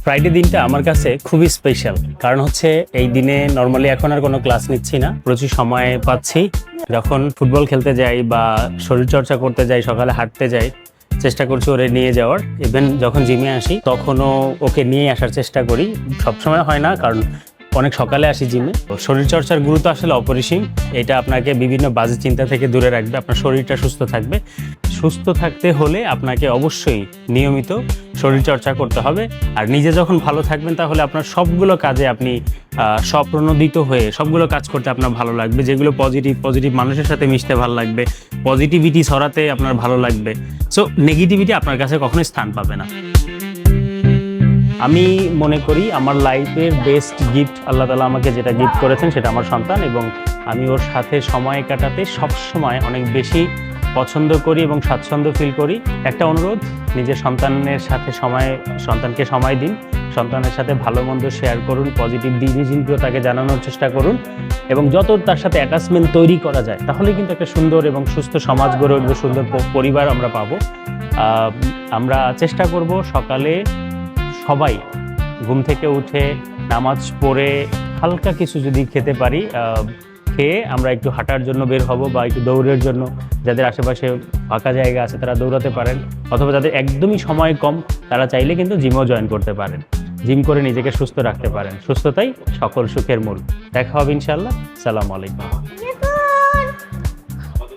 Friday দিনটা আমার কাছে খুবই স্পেশাল, কারণ হচ্ছে এই দিনে নর্মালি এখন আর কোনো ক্লাস নিচ্ছি না, প্রচুর সময় পাচ্ছি। যখন ফুটবল খেলতে যাই বা শরীরচর্চা করতে যাই, সকালে হাঁটতে যাই, চেষ্টা করছি ওরে নিয়ে যাওয়ার। ইভেন যখন জিমে আসি তখনও ওকে নিয়ে আসার চেষ্টা করি। সবসময় হয় না, কারণ অনেক সকালে আসি জিমে। শরীরচর্চার গুরুত্ব আসলে অপরিসীম। এটা আপনাকে বিভিন্ন বাজে চিন্তা থেকে দূরে রাখবে, আপনার শরীরটা সুস্থ থাকবে। সুস্থ থাকতে হলে আপনাকে অবশ্যই নিয়মিত শরীরচর্চা করতে হবে। আর নিজে যখন ভালো থাকবেন তাহলে আপনার সবগুলো কাজে আপনি স্বপ্রণোদিত হয়ে সবগুলো কাজ করতে আপনার ভালো লাগবে। যেগুলো পজিটিভ মানুষের সাথে মিশতে ভালো লাগবে, পজিটিভিটি ছড়াতে আপনার ভালো লাগবে। সো নেগেটিভিটি আপনার কাছে কখনোই স্থান পাবে না। আমি মনে করি আমার লাইফের বেস্ট গিফট আল্লাহ তাআলা আমাকে যেটা গিফট করেছেন সেটা আমার সন্তান, এবং আমি ওর সাথে সময় কাটাতে সবসময় অনেক বেশি পছন্দ করি এবং স্বাচ্ছন্দ্য ফিল করি। একটা অনুরোধ, নিজের সন্তানকে সময় দিন, সন্তানের সাথে ভালো মন্দ শেয়ার করুন, পজিটিভ জিনিসগুলো তাকে জানানোর চেষ্টা করুন, এবং যত তার সাথে অ্যাটাচমেন্ট তৈরি করা যায় তাহলে কিন্তু একটা সুন্দর এবং সুস্থ সমাজ গড়ে উঠবে, সুন্দর পরিবার আমরা পাবো। আমরা চেষ্টা করব সকালে সবাই ঘুম থেকে উঠে নামাজ পড়ে হালকা কিছু যদি খেতে পারি, খেয়ে আমরা একটু হাঁটার জন্য বের হব বা একটু দৌড়ের জন্য। যাদের আশেপাশে ফাঁকা জায়গা আছে তারা দৌড়াতে পারেন, অথবা যাদের একদমই সময় কম তারা চাইলে কিন্তু জিমও জয়েন করতে পারেন। জিম করে নিজেকে সুস্থ রাখতে পারেন। সুস্থতাই সকল সুখের মূল। দেখা হবে ইনশাআল্লাহ। আসসালামু আলাইকুম।